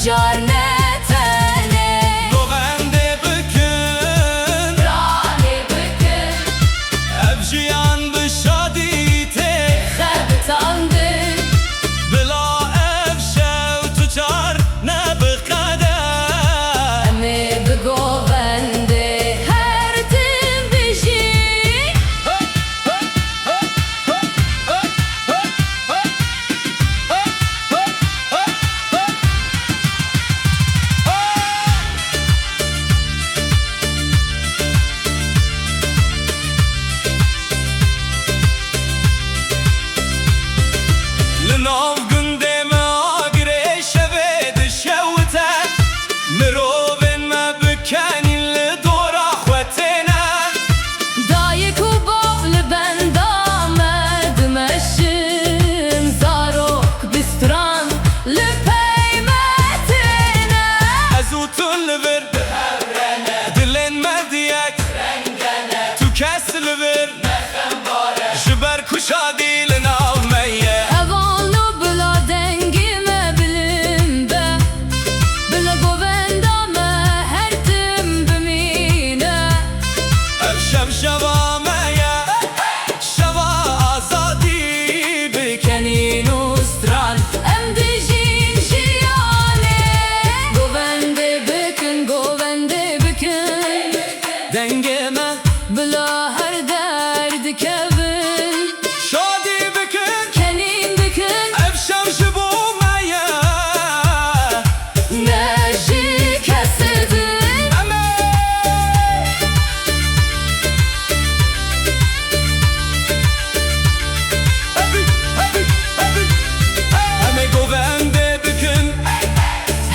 tucar netene. Govende bükün Rani bükün Evciyan bişadi te Xebtandı Bila ev şev tucar ne bıkade. Emi bigovende her tim bişi. Linav günde me agre şeve dişevte Mirovin me bükenin li dora xwetene. Dayı kubab li bendame dimeşim zarok bistran li peymetine. Ez utun li vir dilên me diyek tu kes li vir ji ber kuşadî linav me ye. Evanlı bila dengime bilim be Bila govendame her tim bimine. Ev şev şeva me ye şeva azadî Kenin ustran em dijin jiyane. Govende bükün dengeme Bila her derdi kevin. şadî bükün Kenin bükün ev şev ji bo me ye. neji kesedin. Eme govende bükün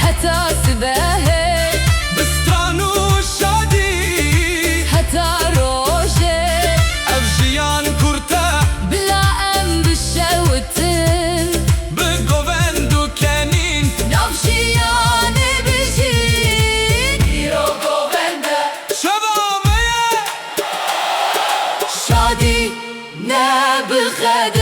Heta sibehe bistran û şadî heta roje ev jiyan kurte Bila em bişewitin bi govend û kenîn. navşiyane bijin. Îro govende Şeva me ye şadî ne bixede.